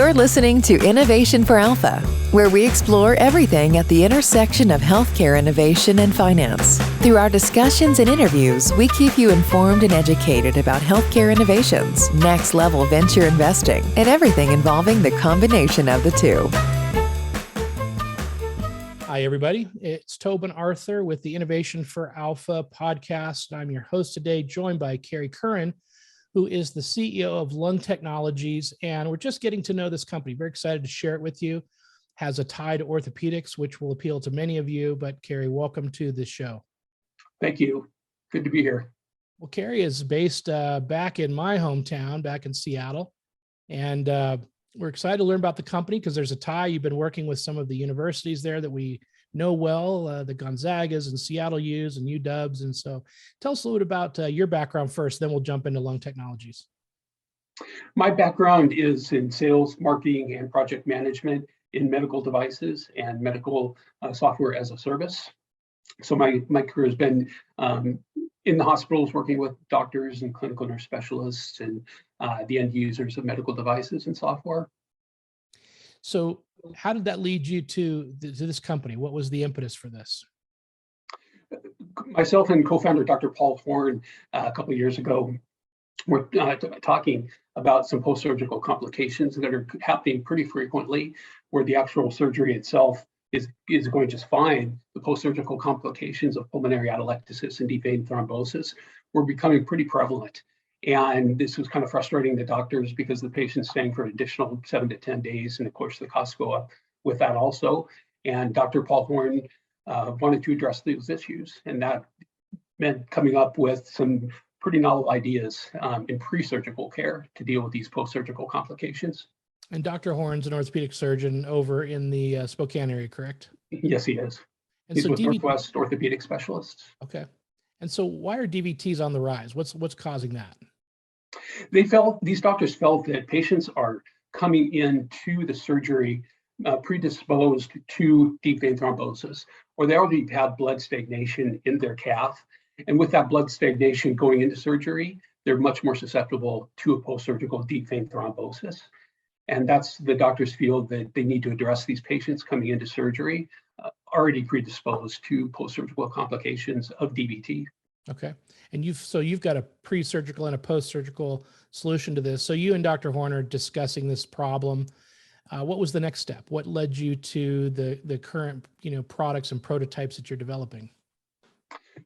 You're listening to Innovation for Alpha, where we explore everything at the intersection of healthcare innovation and finance. Through our discussions and interviews, we keep you informed and educated about healthcare innovations, next-level venture investing, and everything involving the combination of the two. Hi, everybody. It's Tobin Arthur with the Innovation for Alpha podcast. I'm your host today, joined by Kerry Curran, who is the CEO of Lung Technologies, and we're just getting to know this company. Very excited to share it with you. Has a tie to orthopedics, which will appeal to many of you, but Kerry, welcome to the show. Thank you. Good to be here. Well, Kerry is based back in my hometown, back in Seattle, and we're excited to learn about the company because there's a tie. You've been working with some of the universities there that we know well, the Gonzagas and Seattle U's and UWs. And so tell us a little bit about your background first, then we'll jump into Lung Technologies. My background is in sales, marketing, and project management in medical devices and medical software as a service. So my career has been in the hospitals, working with doctors and clinical nurse specialists and the end users of medical devices and software. So how did that lead you to this company? What was the impetus for this? Myself and co-founder Dr. Paul Horn a couple of years ago were talking about some post-surgical complications that are happening pretty frequently, where the actual surgery itself is going just fine. The post-surgical complications of pulmonary atelectasis and deep vein thrombosis were becoming pretty prevalent. And this was kind of frustrating the doctors because the patient's staying for an additional 7 to 10 days. And of course, the costs go up with that also. And Dr. Paul Horn wanted to address those issues. And that meant coming up with some pretty novel ideas in pre-surgical care to deal with these post-surgical complications. And Dr. Horn's an orthopedic surgeon over in the Spokane area, correct? Yes, he is. And He's so with Northwest Orthopedic Specialists. Okay. And so why are DVTs on the rise? What's causing that? These doctors felt that patients are coming into the surgery predisposed to deep vein thrombosis, or they already have blood stagnation in their calf. And with that blood stagnation going into surgery, they're much more susceptible to a post-surgical deep vein thrombosis. And that's the doctors feel that they need to address these patients coming into surgery already predisposed to post-surgical complications of DVT. Okay. And you've got a pre-surgical and a post-surgical solution to this. So you and Dr. Horn are discussing this problem. What was the next step? What led you to the current products and prototypes that you're developing?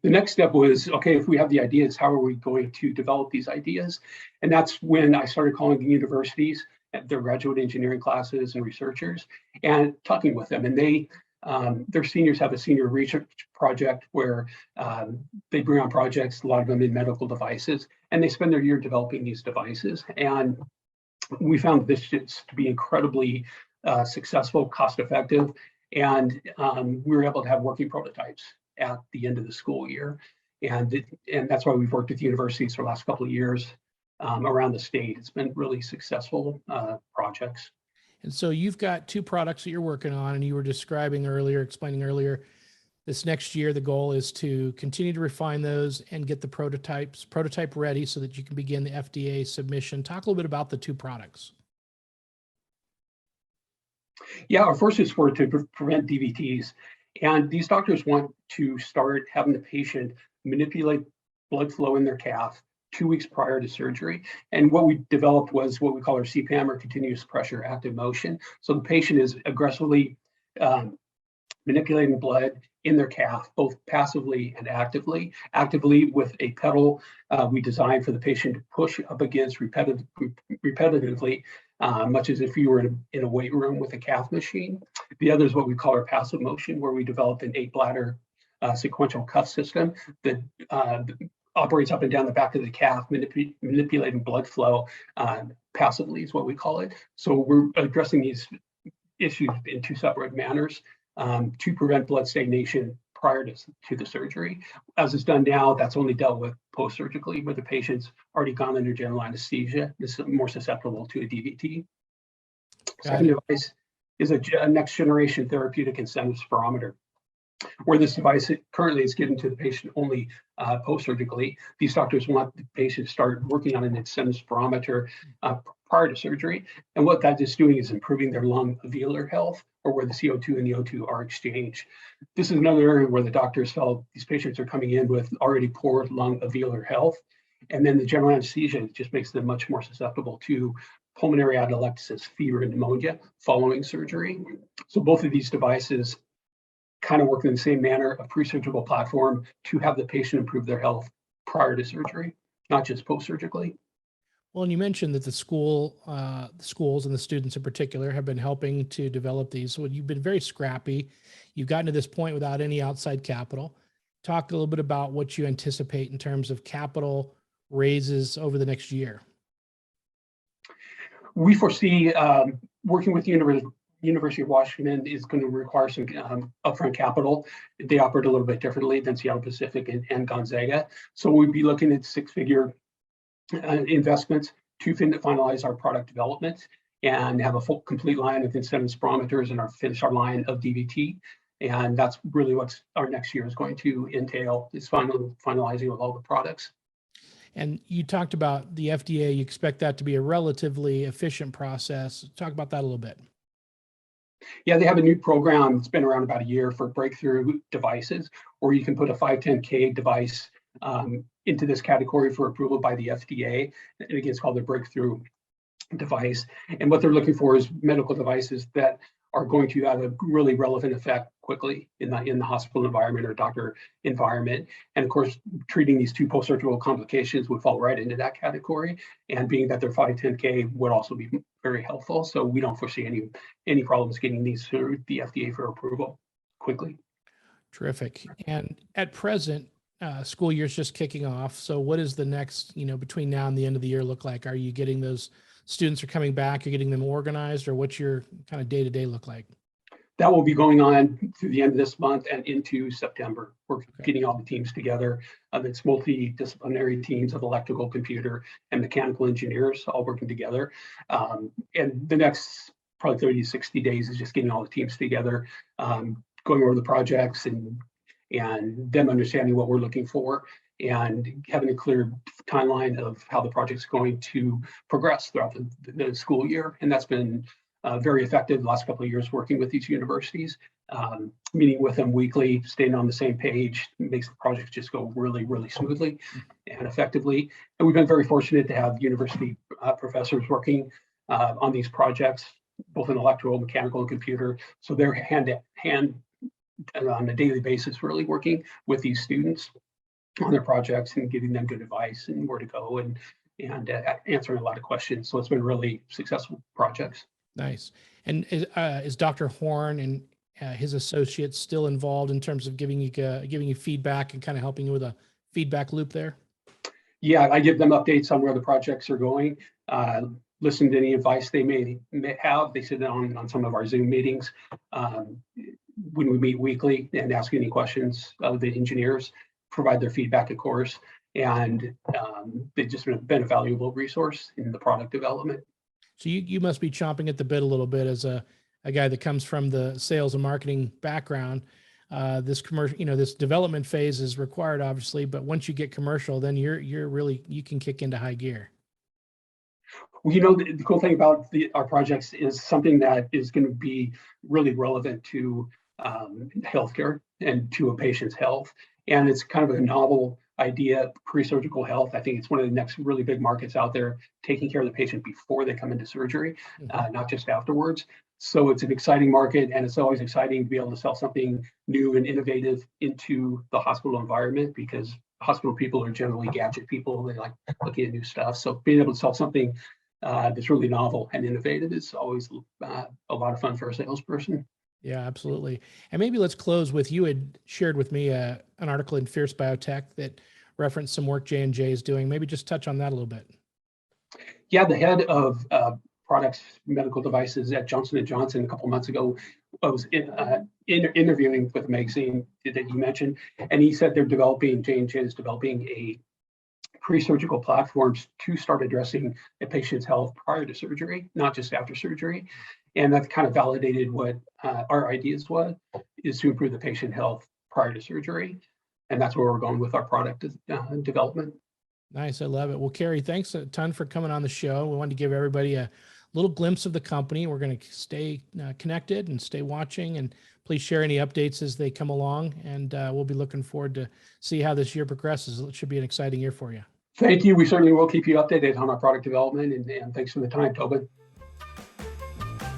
The next step was, okay, if we have the ideas, how are we going to develop these ideas? And that's when I started calling the universities, their graduate engineering classes and researchers, and talking with them. And their seniors have a senior research project where they bring on projects, a lot of them in medical devices, and they spend their year developing these devices. And we found this to be incredibly successful, cost-effective, and we were able to have working prototypes at the end of the school year. And that's why we've worked with universities for the last couple of years around the state. It's been really successful projects. And so you've got two products that you're working on, and you were explaining earlier, this next year, the goal is to continue to refine those and get the prototype ready so that you can begin the FDA submission. Talk a little bit about the two products. Yeah, our first is to prevent DVTs. And these doctors want to start having the patient manipulate blood flow in their calf 2 weeks prior to surgery. And what we developed was what we call our CPAM, or continuous pressure active motion. So the patient is aggressively manipulating blood in their calf, both passively and actively. Actively with a pedal we designed for the patient to push up against repetitively, much as if you were in a weight room with a calf machine. The other is what we call our passive motion, where we developed an 8-bladder sequential cuff system that operates up and down the back of the calf, manipulating blood flow passively is what we call it. So we're addressing these issues in two separate manners to prevent blood stagnation prior to the surgery. As it's done now, that's only dealt with post-surgically, where the patient's already gone under general anesthesia. This is more susceptible to a DVT. Second device is a next generation therapeutic incentive spirometer. Where this device currently is given to the patient only post-surgically, these doctors want the patient to start working on an extended spirometer prior to surgery. And what that is doing is improving their lung alveolar health, or where the CO2 and the O2 are exchanged. This is another area where the doctors felt these patients are coming in with already poor lung alveolar health. And then the general anesthesia just makes them much more susceptible to pulmonary atelectasis, fever, and pneumonia following surgery. So both of these devices kind of work in the same manner, a pre-surgical platform to have the patient improve their health prior to surgery, not just post-surgically. Well, and you mentioned that the schools and the students in particular have been helping to develop these. So you've been very scrappy. You've gotten to this point without any outside capital. Talk a little bit about what you anticipate in terms of capital raises over the next year. We foresee working with the University of Washington is going to require some upfront capital. They operate a little bit differently than Seattle Pacific and Gonzaga. So we'd be looking at six-figure investments to finalize our product development and have a full complete line of incentive spirometers and finish our line of DVT. And that's really what our next year is going to entail, is finalizing with all the products. And you talked about the FDA. You expect that to be a relatively efficient process. Talk about that a little bit. Yeah, they have a new program that's been around about a year for breakthrough devices, where you can put a 510K device into this category for approval by the FDA. And again, it's called the breakthrough device. And what they're looking for is medical devices that are going to have a really relevant effect quickly in the hospital environment or doctor environment. And of course, treating these two post-surgical complications would fall right into that category. And being that they're 510K would also be very helpful. So we don't foresee any problems getting these through the FDA for approval quickly. Terrific. And at present, school year's just kicking off. So what is the next, between now and the end of the year look like? Are you getting those students are coming back, you're getting them organized, or what's your kind of day-to-day look like? That will be going on through the end of this month and into September. We're getting all the teams together. It's multidisciplinary teams of electrical, computer, and mechanical engineers all working together. And the next probably 30 to 60 days is just getting all the teams together, going over the projects and them understanding what we're looking for, and having a clear timeline of how the project's going to progress throughout the school year. And that's been very effective the last couple of years working with these universities, meeting with them weekly, staying on the same page, makes the projects just go really, really smoothly and effectively. And we've been very fortunate to have university professors working on these projects, both in electrical, mechanical, and computer. So they're hand to hand on a daily basis, really working with these students on their projects and giving them good advice and where to go and answering a lot of questions. So it's been really successful projects. Nice. And is Dr. Horn and his associates still involved in terms of giving you feedback and kind of helping you with a feedback loop there? Yeah, I give them updates on where the projects are going. Listen to any advice they may have. They sit on some of our Zoom meetings when we meet weekly and ask any questions of the engineers, provide their feedback, of course, and they've just been a valuable resource in the product development. So you must be chomping at the bit a little bit as a guy that comes from the sales and marketing background. This commercial, this development phase is required, obviously, but once you get commercial, then you can kick into high gear. Well, the cool thing about our projects is something that is going to be really relevant to healthcare and to a patient's health. And it's kind of a novel idea, pre-surgical health. I think it's one of the next really big markets out there, taking care of the patient before they come into surgery, not just afterwards. So it's an exciting market, and it's always exciting to be able to sell something new and innovative into the hospital environment, because hospital people are generally gadget people. They like looking at new stuff. So being able to sell something that's really novel and innovative is always a lot of fun for a salesperson. Yeah, absolutely. And maybe let's close with, you had shared with me an article in Fierce Biotech that referenced some work J&J is doing. Maybe just touch on that a little bit. Yeah, the head of products, medical devices at Johnson & Johnson a couple months ago was interviewing with a magazine that you mentioned, and he said J&J is developing a pre-surgical platforms to start addressing a patient's health prior to surgery, not just after surgery. And that kind of validated what our ideas is to improve the patient health prior to surgery. And that's where we're going with our product development. Nice. I love it. Well, Kerry, thanks a ton for coming on the show. We wanted to give everybody a little glimpse of the company. We're going to stay connected and stay watching, and please share any updates as they come along. And we'll be looking forward to see how this year progresses. It should be an exciting year for you. Thank you. We certainly will keep you updated on our product development, and thanks for the time, Tobin.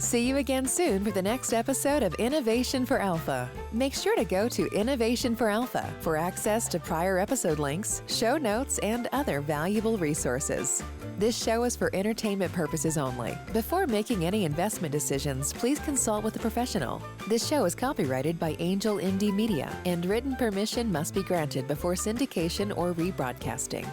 See you again soon for the next episode of Innovation for Alpha. Make sure to go to Innovation for Alpha for access to prior episode links, show notes, and other valuable resources. This show is for entertainment purposes only. Before making any investment decisions, please consult with a professional. This show is copyrighted by Angel MD Media, and written permission must be granted before syndication or rebroadcasting.